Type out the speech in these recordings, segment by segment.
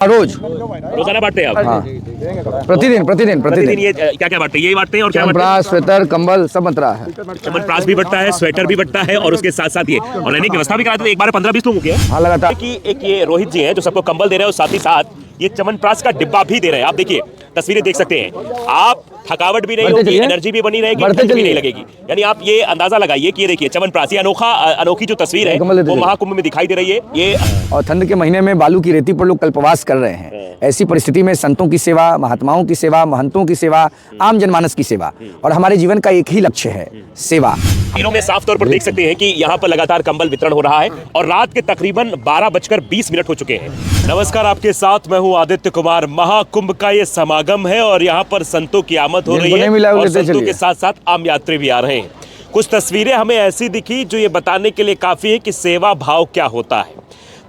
रोज रोजाना बांटते हैं आप? हाँ, प्रतिदिन ये क्या क्या बांटते हैं? यही बांटते हैं और क्या बांटते च्यवनप्राश, स्वेटर, कंबल सब बंट रहा है। हैं? च्यवनप्राश भी बंटता है, स्वेटर भी बंटता है और उसके साथ साथ ये और रहने की व्यवस्था भी कराते हैं। एक बार 15-20 लोगों की है। हाँ, लगातार। कि एक ये रोहित जी हैं जो सबको कंबल दे रहे हैं और साथ ही साथ ये च्यवनप्राश का डिब्बा भी दे रहे हैं। आप देखिए तस्वीरें देख सकते हैं आप, थकावट भी नहीं होगी, एनर्जी भी बनी रहेगी, ठंड भी नहीं लगेगी। यानी आप ये अंदाजा लगाइए कि ये देखिए च्यवनप्राश, ये अनोखी जो तस्वीर है वो महाकुंभ में दिखाई दे रही है। ये और ठंड के महीने में बालू की रेती पर लोग कल्पवास कर रहे हैं। ऐसी परिस्थिति में संतों की सेवा, महात्माओं की सेवा, महंतों की सेवा, आम जनमानस की सेवा और हमारे जीवन का एक ही लक्ष्य है, सेवा। तीनों में साफ तौर पर देख सकते हैं कि यहाँ पर लगातार कंबल वितरण हो रहा है और रात के तकरीबन 12:20 हो चुके हैं। नमस्कार, आपके साथ मैं हूँ आदित्य कुमार। महाकुंभ का ये समागम है और यहाँ पर संतों की आमद हो रही है और संतों के साथ साथ आम यात्री भी आ रहे हैं। कुछ तस्वीरें हमें ऐसी दिखी जो ये बताने के लिए काफी है कि सेवा भाव क्या होता है।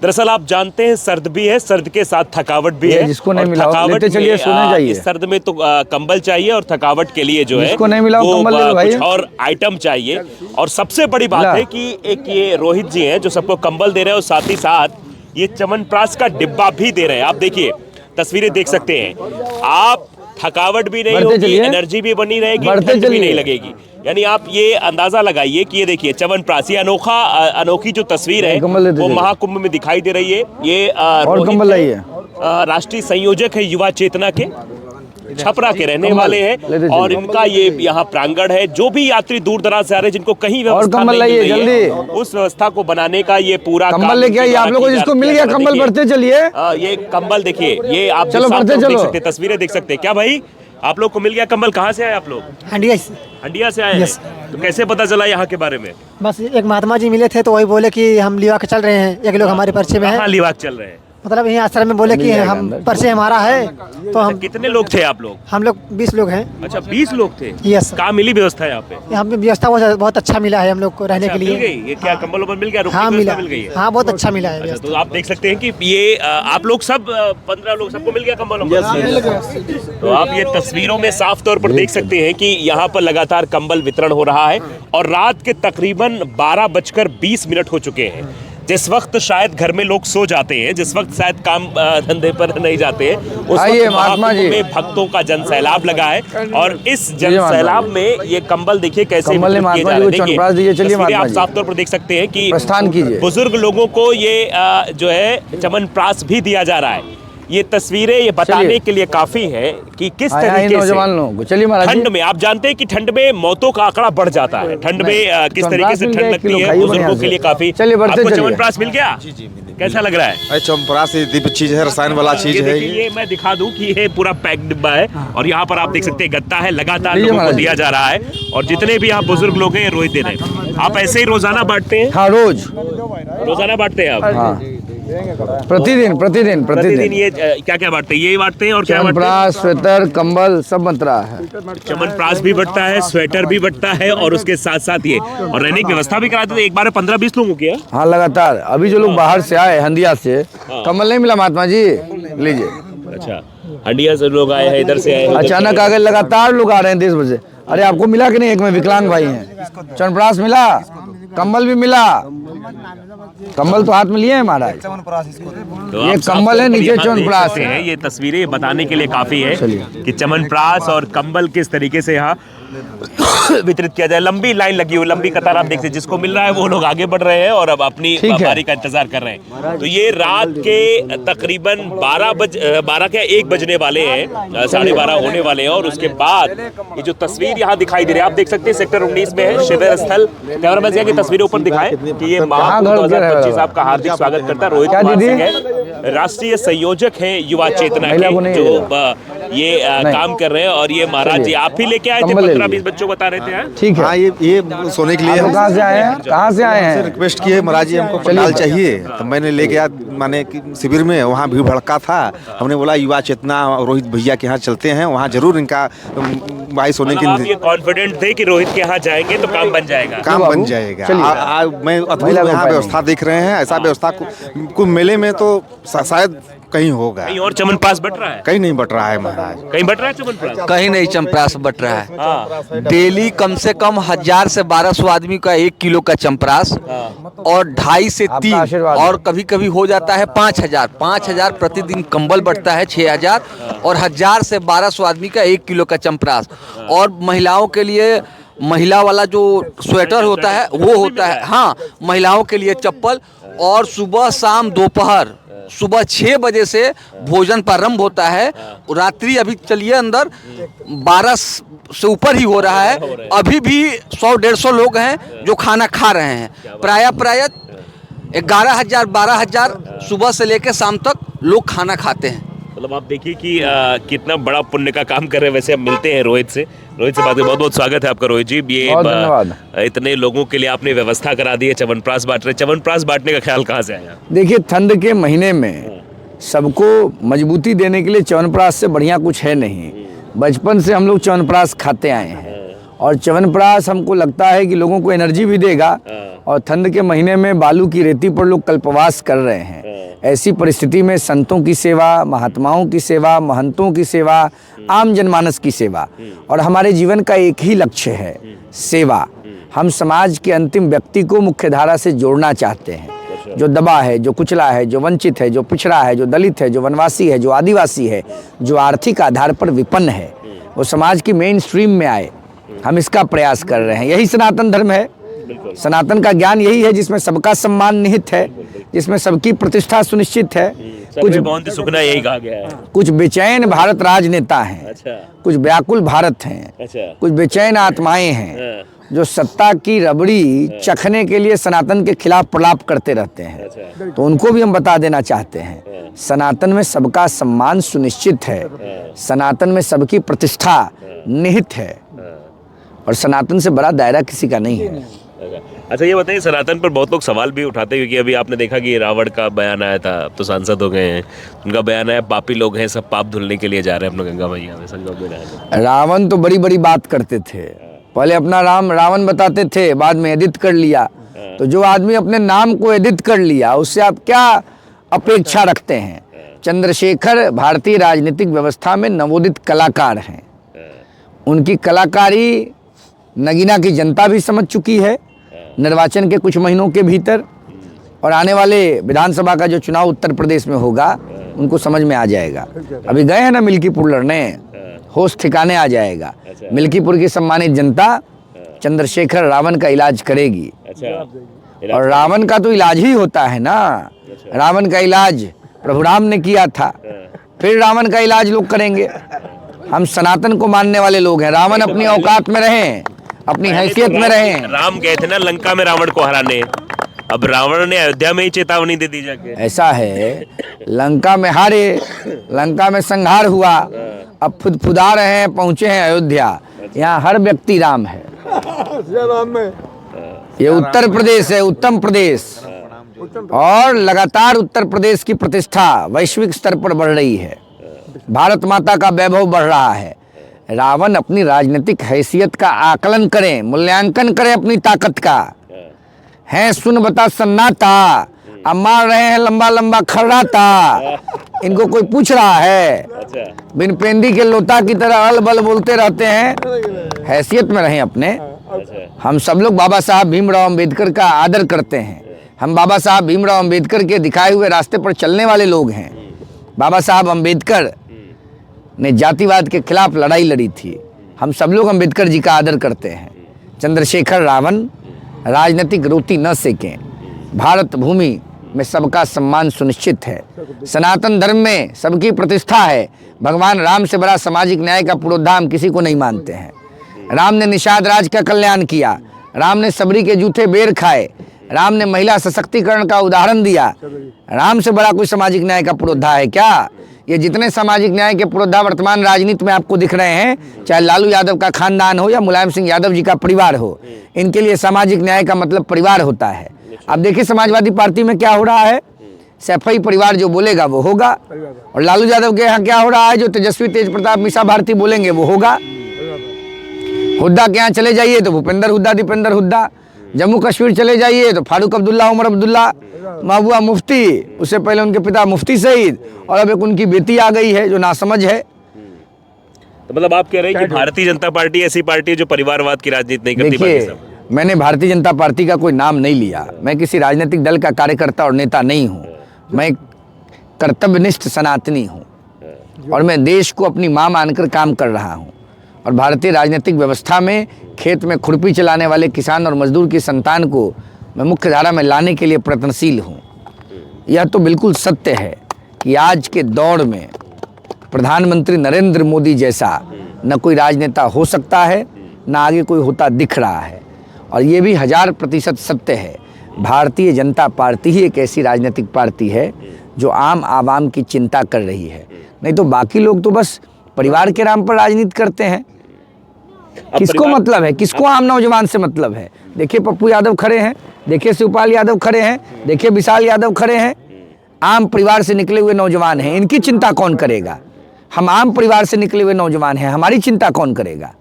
दरअसल आप जानते हैं सर्द भी है, सर्द के साथ थकावट भी है। जिसको नहीं मिला लेते चलिए, सोने जाइए। इस सर्द में तो कंबल चाहिए और थकावट के लिए जो है जिसको नहीं मिला वो कंबल ले लो भाई। कुछ और आइटम चाहिए। और सबसे बड़ी बात है कि एक ये रोहित जी हैं जो सबको कंबल दे रहे हैं और साथ ही साथ ये च्यवनप्राश का डिब्बा भी दे रहे हैं। आप देखिए तस्वीरें देख सकते हैं आप, थकावट भी नहीं होगी, एनर्जी भी बनी रहेगी, ठंड भी नहीं लगेगी। यानी आप ये अंदाजा लगाइए कि ये देखिए च्यवनप्राश, ये अनोखी जो तस्वीर है वो महाकुंभ में दिखाई दे रही है। ये राष्ट्रीय संयोजक है युवा चेतना के, छपरा के रहने वाले हैं और इनका ये यहाँ प्रांगण है। जो भी यात्री दूर दराज से आ रहे हैं जिनको कहीं व्यवस्था नहीं मिल रही है, उस व्यवस्था को बनाने का ये पूरा कंबल लेके आइए। आप लोगों को जिसको मिल गया कंबल बढ़ते चलिए। ये कंबल देखिए, ये आप चलो बढ़ते चलो, देख सकते हैं, तस्वीरें देख सकते हैं। क्या भाई आप लोग को मिल गया कंबल? कहाँ से आए आप लोग? हंडिया से आए हैं। तो कैसे पता चला यहाँ के बारे में? बस एक महात्मा जी मिले थे तो वही बोले कि हम लिवा के चल रहे हैं, एक लोग हमारे परिचय में है। लिवा चल रहे हैं मतलब यही आश्रम में बोले कि हम परिचय हमारा है तो हम। कितने लोग थे आप लोग? हम लोग 20 लोग हैं। अच्छा 20 लोग थे। यस। कहाँ मिली व्यवस्था यहाँ पे? यहाँ पे व्यवस्था बहुत अच्छा मिला है हम लोग को रहने के लिए। मिल गई? ये क्या कंबल मिल गया? हाँ मिला, मिल गई है। हाँ बहुत अच्छा मिला है। तो आप देख सकते हैं कि ये आप लोग सब 15 लोग सबको मिल गया कंबल? तो आप ये तस्वीरों में साफ तौर पर देख सकते हैं कि यहाँ पर लगातार कंबल वितरण हो रहा है और रात के तकरीबन 12:20 हो चुके हैं। जिस वक्त शायद घर में लोग सो जाते हैं, जिस वक्त शायद काम धंधे पर नहीं जाते हैं, उस वक्त महाकुंभ में भक्तों का जन सैलाब लगा है और इस जन सैलाब में ये कंबल देखिए कैसे वितरित किए जा रहे हैं। देखिए आप साफ तौर पर देख सकते हैं कि बुजुर्ग लोगों को ये जो है च्यवनप्राश भी दिया जा रहा है। ये तस्वीरें ये बताने के लिए काफी है कि किस तरीके से ठंड में, आप जानते हैं कि ठंड में मौतों का आंकड़ा बढ़ जाता है। ठंड में किस तरीके से ठंड लगती है, बुजुर्गों के लिए काफी। आपको च्यवनप्राश मिल गया? जी कैसा लग रहा है? च्यवनप्राश दिव्य चीज है, रसायन वाला चीज है। ये मैं दिखा दूं कि ये पूरा पैक डिब्बा है और यहाँ पर आप देख सकते हैं गत्ता है, लगातार लोगों को दिया जा रहा है और जितने भी यहाँ बुजुर्ग लोग हैं रोहित दे रहे हैं। आप ऐसे ही रोजाना बांटते हैं? हाँ, रोजाना बांटते हैं आप? हाँ, प्रतिदिन ये क्या क्या बांटते हैं? यही बांटते हैं और क्या? च्यवनप्राश, स्वेटर, कंबल सब बंट रहा है। च्यवनप्राश भी बंटता है, स्वेटर भी बंटता है और उसके साथ साथ ये और रहने की व्यवस्था भी कराते हैं। एक बार 15-20 लोगों की है। हाँ लगातार। अभी जो लोग बाहर से आए हंडिया से, कंबल नहीं मिला महात्मा जी, लीजिए। अच्छा हंडिया से लोग आए हैं, इधर से आए हैं, अचानक आ गए, लगातार लोग आ रहे हैं 10 बजे। अरे आपको मिला कि नहीं? एक में विकलांग भाई हैं, च्यवनप्राश मिला, कंबल भी मिला। कंबल तो हाथ में लिए हैं महाराज। तो ये कंबल है, नीचे च्यवनप्राश है। ये तस्वीरें बताने के लिए काफी है कि च्यवनप्राश और कंबल किस तरीके से यहाँ वितरित किया जाए। लंबी लाइन लगी हुई, लंबी कतार आप देखते हैं। जिसको मिल रहा है वो लोग आगे बढ़ रहे हैं और अब अपनी बारी का इंतजार कर रहे हैं। तो ये रात के तकरीबन 1 बजने वाले हैं, 12:30 होने वाले हैं और उसके बाद ये जो तस्वीर यहाँ दिखाई दे रही है आप देख सकते हैं सेक्टर 19 में है शिविर स्थल। कैमरामैन की तस्वीरें ऊपर दिखाएं कि ये महाकुंभ 2025 आपका हार्दिक स्वागत करता है। रोहित कुमार सिंह है, राष्ट्रीय संयोजक है युवा चेतना के, जो ये काम कर रहे हैं और ये महाराज जी आप ही लेके आए थे? 15-20 बच्चों बता रहे थे। ठीक है। हाँ, ये सोने के लिए कहाँ से आए हैं? कहाँ से आए हैं? रिक्वेस्ट किए महाराज जी हमको पंडाल चाहिए, तो मैंने ले गया माने कि शिविर में, वहाँ भीड़ भड़का था। हमने बोला युवा चेतना रोहित भैया के यहाँ चलते हैं, वहाँ जरूर इनका भाई सोने की। आप ये कॉन्फिडेंट थे कि रोहित के यहाँ जाएंगे तो काम बन जाएगा? काम बन जाएगा। मैं अद्भुत यहाँ व्यवस्था देख रहे हैं। ऐसा व्यवस्था कुछ मेले में तो शायद कहीं होगा, कहीं और च्यवनप्राश बट रहा है, कहीं नहीं बट रहा है महाराज। कहीं बट रहा है च्यवनप्राश? कहीं नहीं चंपरास बट रहा है। हाँ। डेली कम से कम 1000 से 1200 आदमी का 1 किलो का चंपरास और 2.5 से 3 आशीर्वाद और कभी कभी हो जाता है 5000 प्रतिदिन कंबल बटता है 6000 और 1000 से 1200 आदमी का 1 किलो का चंपरास। और महिलाओं के लिए महिला वाला जो स्वेटर होता है वो होता है, हाँ, महिलाओं के लिए चप्पल। और सुबह शाम दोपहर सुबह 6 बजे से भोजन प्रारंभ होता है। रात्रि अभी चलिए अंदर 12 से ऊपर ही हो रहा है, अभी भी 100-150 लोग हैं जो खाना खा रहे हैं। प्राय 11,000 12,000 सुबह से लेकर शाम तक लोग खाना खाते हैं। मतलब आप देखिए कि कितना बड़ा पुण्य का काम कर रहे हैं। वैसे हम मिलते हैं रोहित से बात करें। बहुत बहुत स्वागत है आपका रोहित जी। ये बहुत धन्यवाद। इतने लोगों के लिए आपने व्यवस्था करा दी है, च्यवनप्राश बांट रहे। च्यवनप्राश बांटने का ख्याल कहाँ से आया? देखिए, ठंड के महीने में सबको मजबूती देने के लिए च्यवनप्राश से बढ़िया कुछ है नहीं। बचपन से हम लोग च्यवनप्राश खाते आए हैं और च्यवनप्राश हमको लगता है कि लोगों को एनर्जी भी देगा। और ठंड के महीने में बालू की रेती पर लोग कल्पवास कर रहे हैं। ऐसी परिस्थिति में संतों की सेवा, महात्माओं की सेवा, महंतों की सेवा, आम जनमानस की सेवा, और हमारे जीवन का एक ही लक्ष्य है, सेवा। हम समाज के अंतिम व्यक्ति को मुख्यधारा से जोड़ना चाहते हैं। जो दबा है, जो कुचला है, जो वंचित है, जो पिछड़ा है, जो दलित है, जो वनवासी है, जो आदिवासी है, जो आर्थिक आधार पर विपन्न है, वो समाज की मेन स्ट्रीम में आए। हम इसका प्रयास कर रहे हैं। यही सनातन धर्म है। सनातन का ज्ञान यही है जिसमें सबका सम्मान निहित है, जिसमें सबकी प्रतिष्ठा सुनिश्चित है। कुछ सुखना यही कहा गया है। कुछ बेचैन भारत राजनेता हैं, अच्छा। कुछ व्याकुल भारत हैं, अच्छा। कुछ बेचैन आत्माएं हैं जो सत्ता की रबड़ी चखने के लिए सनातन के खिलाफ प्रलाप करते रहते हैं। अच्छा। तो उनको भी हम बता देना चाहते हैं, सनातन में सबका सम्मान सुनिश्चित है, सनातन में सबकी प्रतिष्ठा निहित है और सनातन से बड़ा दायरा किसी का नहीं है। अच्छा, ये बताइए, सनातन पर बहुत लोग सवाल भी उठाते हैं, क्योंकि अभी आपने देखा कि रावण का बयान आया था, अब तो सांसद हो गए हैं, उनका बयान आया पापी लोग हैं, सब पाप धुलने के लिए जा रहे हैं अपना गंगा मैया में, संगम में। रावण तो बड़ी बड़ी बात करते थे। पहले अपना रावण बताते थे, बाद में एडिट कर लिया। तो जो आदमी अपने नाम को एडिट कर लिया, उससे आप क्या अपेक्षा रखते हैं? चंद्रशेखर भारतीय राजनीतिक व्यवस्था में नवोदित कलाकार हैं। उनकी कलाकारी नगीना की जनता भी समझ चुकी है निर्वाचन के कुछ महीनों के भीतर, और आने वाले विधानसभा का जो चुनाव उत्तर प्रदेश में होगा उनको समझ में आ जाएगा। अभी गए हैं ना मिल्कीपुर लड़ने, होश ठिकाने आ जाएगा। मिल्कीपुर की सम्मानित जनता चंद्रशेखर रावण का इलाज करेगी। और रावण का तो इलाज ही होता है ना। रावण का इलाज प्रभु राम ने किया था, फिर रावण का इलाज लोग करेंगे। हम सनातन को मानने वाले लोग हैं। रावण अपनी औकात में रहें, अपनी हैसियत में रहें। राम गए थे ना लंका में रावण को हराने, अब रावण ने अयोध्या में ही चेतावनी दे दी जाके। ऐसा है, लंका में हारे, लंका में संहार हुआ, अब फुदफुदा रहे हैं, पहुंचे हैं अयोध्या। यहाँ हर व्यक्ति राम है। ये उत्तर प्रदेश है, उत्तम प्रदेश, और लगातार उत्तर प्रदेश की प्रतिष्ठा वैश्विक स्तर पर बढ़ रही है। भारत माता का वैभव बढ़ रहा है। रावण अपनी राजनीतिक हैसियत का आकलन करें, मूल्यांकन करें अपनी ताकत का। हैं सुन बता सन्नाटा, अब मार रहे हैं लंबा लंबा खर्राटा। इनको कोई पूछ रहा है? बिन पेंदी के लोटा की तरह अल बल बोलते रहते हैं। हैसियत में रहें अपने। हम सब लोग बाबा साहब भीमराव अंबेडकर का आदर करते हैं। हम बाबा साहब भीमराव अंबेडकर के दिखाए हुए रास्ते पर चलने वाले लोग हैं। बाबा साहब अंबेडकर ने जातिवाद के खिलाफ लड़ाई लड़ी थी। हम सब लोग अंबेडकर जी का आदर करते हैं। चंद्रशेखर रावण राजनीतिक रोटी न सेकें। भारत भूमि में सबका सम्मान सुनिश्चित है। सनातन धर्म में सबकी प्रतिष्ठा है। भगवान राम से बड़ा सामाजिक न्याय का पुरोधा हम किसी को नहीं मानते हैं। राम ने निषाद राज का कल्याण किया, राम ने सबरी के जूठे बेर खाए, राम ने महिला सशक्तिकरण का उदाहरण दिया। राम से बड़ा कोई सामाजिक न्याय का पुरोधा है क्या? ये जितने सामाजिक न्याय के पुरोधा वर्तमान राजनीति में आपको दिख रहे हैं, चाहे लालू यादव का खानदान हो या मुलायम सिंह यादव जी का परिवार हो, इनके लिए सामाजिक न्याय का मतलब परिवार होता है। अब देखिए समाजवादी पार्टी में क्या हो रहा है। सैफई परिवार जो बोलेगा वो होगा, और लालू यादव के यहाँ क्या हो रहा है, जो तेजस्वी तेज प्रताप मीसा भारती बोलेंगे वो होगा। हुड्डा के यहाँ चले जाइए तो भूपेंद्र हुड्डा, दीपेंद्र हुड्डा, जम्मू कश्मीर चले जाइए तो फारूक अब्दुल्ला, उमर अब्दुल्ला, महबूबा मुफ्ती, उससे पहले उनके पिता मुफ्ती सईद, और अब एक उनकी बेटी आ गई है जो नासमझ है। तो मतलब आप कह रहे हैं कि भारतीय जनता पार्टी ऐसी पार्टी है जो परिवारवाद की राजनीति नहीं करती? बाकी देखिए, सब मैंने भारतीय जनता पार्टी का कोई नाम नहीं लिया, मैं किसी राजनीतिक दल का कार्यकर्ता और नेता नहीं हूँ, मैं कर्तव्यनिष्ठ सनातनी हूँ और मैं देश को अपनी माँ मानकर काम कर रहा हूँ। और भारतीय राजनीतिक व्यवस्था में खेत में खुरपी चलाने वाले किसान और मजदूर की संतान को मैं मुख्य धारा में लाने के लिए प्रयत्नशील हूँ। यह तो बिल्कुल सत्य है कि आज के दौर में प्रधानमंत्री नरेंद्र मोदी जैसा न कोई राजनेता हो सकता है, न आगे कोई होता दिख रहा है। और ये भी 1000% सत्य है। भारतीय जनता पार्टी ही एक ऐसी राजनीतिक पार्टी है जो आम आवाम की चिंता कर रही है, नहीं तो बाकी लोग तो बस परिवार के नाम पर राजनीति करते हैं। किसको मतलब है, किसको आम नौजवान से मतलब है? देखिए पप्पू यादव खड़े हैं, देखिए शिवपाल यादव खड़े हैं, देखिए विशाल यादव खड़े हैं, आम परिवार से निकले हुए नौजवान हैं। इनकी चिंता कौन करेगा? हम आम परिवार से निकले हुए नौजवान हैं, हमारी चिंता कौन करेगा?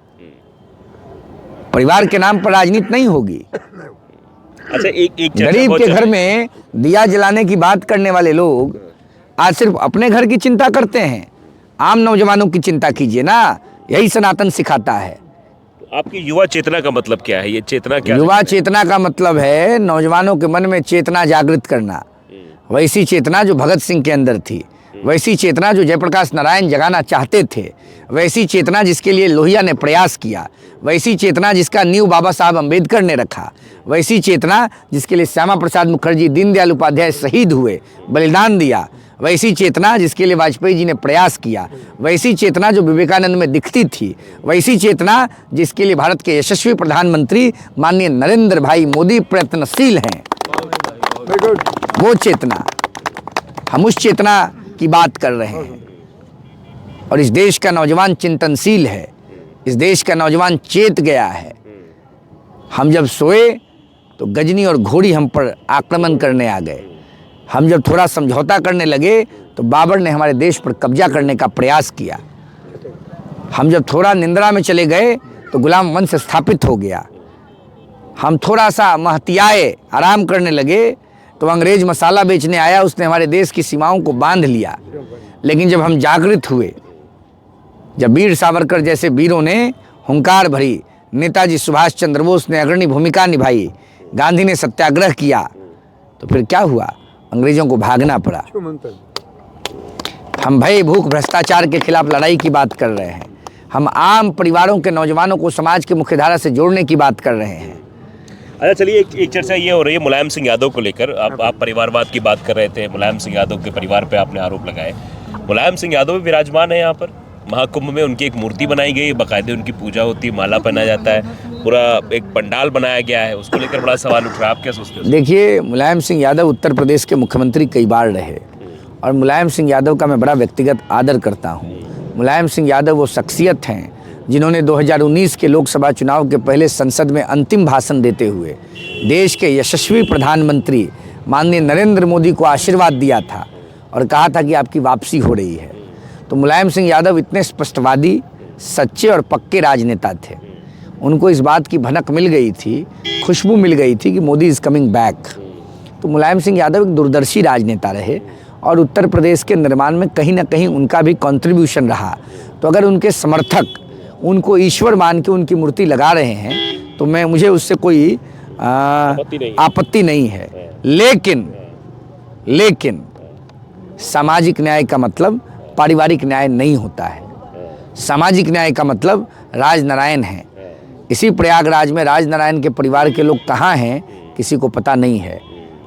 परिवार के नाम पर राजनीति नहीं होगी। अच्छा, एक गरीब के घर में दिया जलाने की बात करने वाले लोग आज सिर्फ अपने घर की चिंता करते हैं। आम नौजवानों की चिंता कीजिए ना, यही सनातन सिखाता है। आपकी युवा चेतना का मतलब क्या है? ये चेतना क्या? युवा चेतना का मतलब है नौजवानों के मन में चेतना जागृत करना, वैसी चेतना जो भगत सिंह के अंदर थी, वैसी चेतना जो जयप्रकाश नारायण जगाना चाहते थे, वैसी चेतना जिसके लिए लोहिया ने प्रयास किया, वैसी चेतना जिसका नींव बाबा साहब अम्बेडकर ने रखा, वैसी चेतना जिसके लिए श्यामा प्रसाद मुखर्जी, दीनदयाल उपाध्याय शहीद हुए, बलिदान दिया, वैसी चेतना जिसके लिए वाजपेयी जी ने प्रयास किया, वैसी चेतना जो विवेकानंद में दिखती थी, वैसी चेतना जिसके लिए भारत के यशस्वी प्रधानमंत्री माननीय नरेंद्र भाई मोदी प्रयत्नशील हैं। वो चेतना, हम उस चेतना की बात कर रहे हैं। और इस देश का नौजवान चिंतनशील है, इस देश का नौजवान चेत गया है। हम जब सोए तो गजनी और घोड़ी हम पर आक्रमण करने आ गए, हम जब थोड़ा समझौता करने लगे तो बाबर ने हमारे देश पर कब्जा करने का प्रयास किया, हम जब थोड़ा निंद्रा में चले गए तो गुलाम वंश स्थापित हो गया, हम थोड़ा सा महतियाए आराम करने लगे तो अंग्रेज मसाला बेचने आया, उसने हमारे देश की सीमाओं को बांध लिया। लेकिन जब हम जागृत हुए, जब वीर सावरकर जैसे वीरों ने हुंकार भरी, नेताजी सुभाष चंद्र बोस ने अग्रणी भूमिका निभाई, गांधी ने सत्याग्रह किया, तो फिर क्या हुआ? अंग्रेजों को भागना पड़ा। हम भय, भूख, भ्रष्टाचार के खिलाफ लड़ाई की बात कर रहे हैं। हम आम परिवारों के नौजवानों को समाज की मुख्यधारा से जोड़ने की बात कर रहे हैं। अच्छा, चलिए एक चर्चा ये हो रही है मुलायम सिंह यादव को लेकर। आप परिवारवाद की बात कर रहे थे, मुलायम सिंह यादव के परिवार पे आपने आरोप लगाए। मुलायम सिंह यादव भी विराजमान है यहाँ पर महाकुंभ में, उनकी एक मूर्ति बनाई गई है, बाकायदे उनकी पूजा होती है, माला पहना जाता है, पूरा एक पंडाल बनाया गया है, उसको लेकर बड़ा सवाल उठ रहा है। आप क्या सोचते हैं? देखिए, मुलायम सिंह यादव उत्तर प्रदेश के मुख्यमंत्री कई बार रहे और मुलायम सिंह यादव का मैं बड़ा व्यक्तिगत आदर करता हूँ। मुलायम सिंह यादव वो शख्सियत हैं जिन्होंने 2019 के लोकसभा चुनाव के पहले संसद में अंतिम भाषण देते हुए देश के यशस्वी प्रधानमंत्री माननीय नरेंद्र मोदी को आशीर्वाद दिया था और कहा था कि आपकी वापसी हो रही है। तो मुलायम सिंह यादव इतने स्पष्टवादी, सच्चे और पक्के राजनेता थे। उनको इस बात की भनक मिल गई थी, खुशबू मिल गई थी कि मोदी इज़ कमिंग बैक। तो मुलायम सिंह यादव एक दूरदर्शी राजनेता रहे और उत्तर प्रदेश के निर्माण में कहीं ना कहीं उनका भी कंट्रीब्यूशन रहा। तो अगर उनके समर्थक उनको ईश्वर मान के उनकी मूर्ति लगा रहे हैं तो मुझे उससे कोई आपत्ति नहीं है। लेकिन सामाजिक न्याय का मतलब पारिवारिक न्याय नहीं होता है। सामाजिक न्याय का मतलब राजनारायण है। इसी प्रयागराज में राजनारायण के परिवार के लोग कहाँ हैं किसी को पता नहीं है।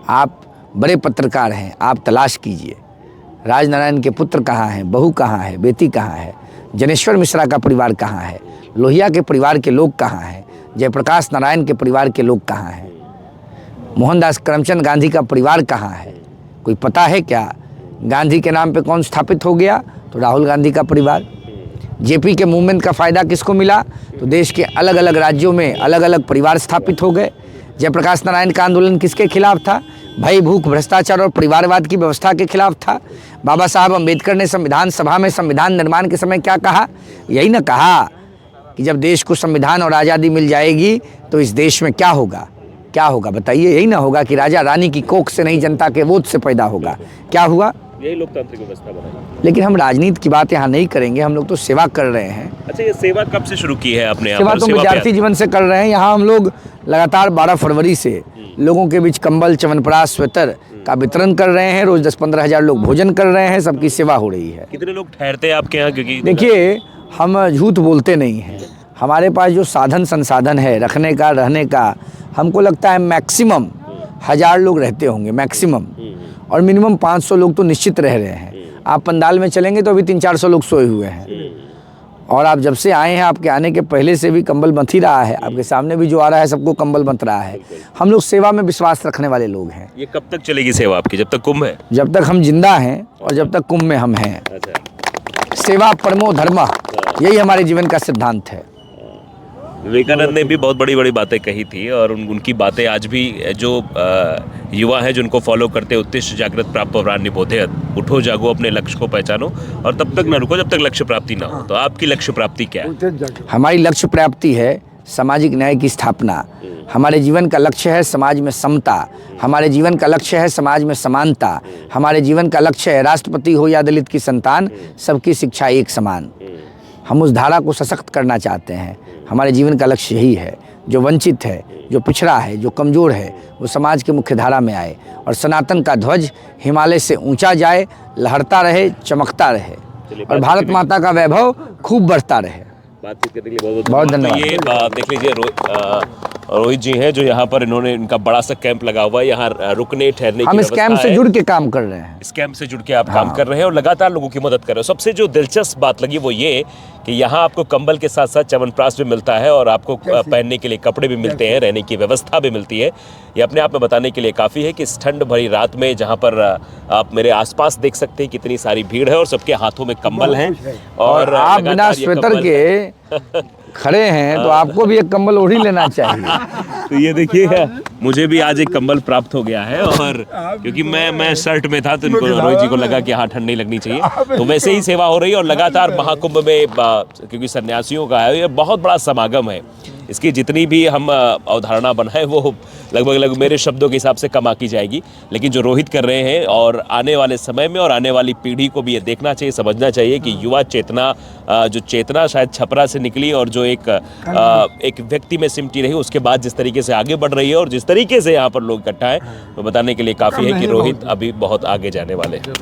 आप बड़े पत्रकार हैं, आप तलाश कीजिए राजनारायण के पुत्र कहाँ हैं, बहू कहाँ है, बेटी कहाँ है, जनेश्वर मिश्रा का परिवार कहाँ है, लोहिया के परिवार के लोग कहाँ हैं, जयप्रकाश नारायण के परिवार के लोग कहाँ हैं, मोहनदास करमचंद गांधी का परिवार कहाँ है, कोई पता है क्या? गांधी के नाम पे कौन स्थापित हो गया? तो राहुल गांधी का परिवार। जेपी के मूवमेंट का फ़ायदा किसको मिला? तो देश के अलग अलग राज्यों में अलग अलग परिवार स्थापित हो गए। जयप्रकाश नारायण का आंदोलन किसके खिलाफ था? भय, भूख, भ्रष्टाचार और परिवारवाद की व्यवस्था के खिलाफ था। बाबा साहब अम्बेडकर ने संविधान सभा में संविधान निर्माण के समय क्या कहा? यही ना कहा कि जब देश को संविधान और आज़ादी मिल जाएगी तो इस देश में क्या होगा? क्या होगा बताइए? यही ना होगा कि राजा रानी की कोख से नहीं, जनता के वोट से पैदा होगा। क्या हुआ? यही लोकतांत्रिक व्यवस्था बनाई। लेकिन हम राजनीति की बात यहाँ नहीं करेंगे, हम लोग तो सेवा कर रहे हैं। अच्छा, ये सेवा कब से शुरू की है आपने? यहाँ सेवा पर तो सेवा विद्यार्थी जीवन से कर रहे हैं। यहाँ हम लोग लगातार 12 फरवरी से लोगों के बीच कंबल, च्यवनप्राश, स्वेटर का वितरण कर रहे हैं। रोज 10-15 हज़ार लोग भोजन कर रहे हैं, सबकी सेवा हो रही है। कितने लोग ठहरते हैं आपके यहाँ? क्योंकि देखिए, हम झूठ बोलते नहीं हैं। हमारे पास जो साधन संसाधन है रखने का, रहने का, हमको लगता है मैक्सिमम 1000 लोग रहते होंगे मैक्सिमम, और मिनिमम 500 लोग तो निश्चित रह रहे हैं। आप पंडाल में चलेंगे तो अभी 300-400 लोग सोए हुए हैं। और आप जब से आए हैं, आपके आने के पहले से भी कंबल बंध ही रहा है। आपके सामने भी जो आ रहा है सबको कंबल बंध रहा है। हम लोग सेवा में विश्वास रखने वाले लोग हैं। ये कब तक चलेगी सेवा आपकी? जब तक कुंभ है? जब तक हम जिंदा हैं और जब तक कुंभ में हम हैं। अच्छा, सेवा परमो धर्मः, यही हमारे जीवन का सिद्धांत है। विवेकानंद ने भी बहुत बड़ी बड़ी बातें कही थी, और उनकी बातें आज भी जो युवा हैं जिनको फॉलो करते, उत्तिष्ठ जागृत प्राप्त परान निबोधयत, उठो जागो अपने लक्ष्य को पहचानो और तब तक न रुको जब तक लक्ष्य प्राप्ति ना हो। तो आपकी लक्ष्य प्राप्ति क्या है? हमारी लक्ष्य प्राप्ति है सामाजिक न्याय की स्थापना। हमारे जीवन का लक्ष्य है समाज में समता। हमारे जीवन का लक्ष्य है समाज में समानता। हमारे जीवन का लक्ष्य है राष्ट्रपति हो या दलित की संतान, सबकी शिक्षा एक समान। हम उस धारा को सशक्त करना चाहते हैं। हमारे जीवन का लक्ष्य यही है, जो वंचित है, जो पिछड़ा है, जो कमज़ोर है, वो समाज के मुख्य धारा में आए और सनातन का ध्वज हिमालय से ऊंचा जाए, लहरता रहे, चमकता रहे और भारत माता का वैभव खूब बढ़ता रहे। बातचीत करने के लिए बहुत बहुत धन्यवाद। तो ये देख लीजिए, रोहित जी हैं जो यहाँ पर, इन्होंने इनका बड़ा सा कैंप लगा हुआ है। यहाँ रुकने ठहरने की हम इस कैंप से जुड़ के काम कर रहे हैं। इस कैंप से जुड़ के आप काम कर रहे हैं और लगातार लोगों की मदद कर रहे हो। सबसे जो दिलचस्प बात लगी वो ये कि यहाँ आपको कंबल के साथ साथ च्यवनप्राश भी मिलता है और आपको पहनने के लिए कपड़े भी मिलते हैं, रहने की व्यवस्था भी मिलती है। ये अपने आप में बताने के लिए काफ़ी है कि इस ठंड भरी रात में, जहाँ पर आप मेरे आसपास देख सकते हैं कितनी सारी भीड़ है और सबके हाथों में कंबल हैं और आप बिना स्वेटर के खड़े हैं तो आपको भी एक कंबल ओढ़ ही लेना चाहिए। तो ये देखिए, मुझे भी आज एक कंबल प्राप्त हो गया है और क्योंकि मैं शर्ट में था तो इनको, रोहित जी को लगा कि हाँ ठंड नहीं लगनी चाहिए, तो वैसे ही सेवा हो रही है। और लगातार महाकुंभ में क्योंकि सन्यासियों का है, ये बहुत बड़ा समागम है। इसकी जितनी भी हम अवधारणा बनाए वो लगभग मेरे शब्दों के हिसाब से कम आकी जाएगी। लेकिन जो रोहित कर रहे हैं, और आने वाले समय में और आने वाली पीढ़ी को भी ये देखना चाहिए, समझना चाहिए कि युवा चेतना, जो चेतना शायद छपरा से निकली और जो एक व्यक्ति में सिमटी रही, उसके बाद जिस तरीके से आगे बढ़ रही है और जिस तरीके से यहाँ पर लोग इकट्ठा है, वो बताने के लिए काफ़ी है कि रोहित अभी बहुत आगे जाने वाले हैं।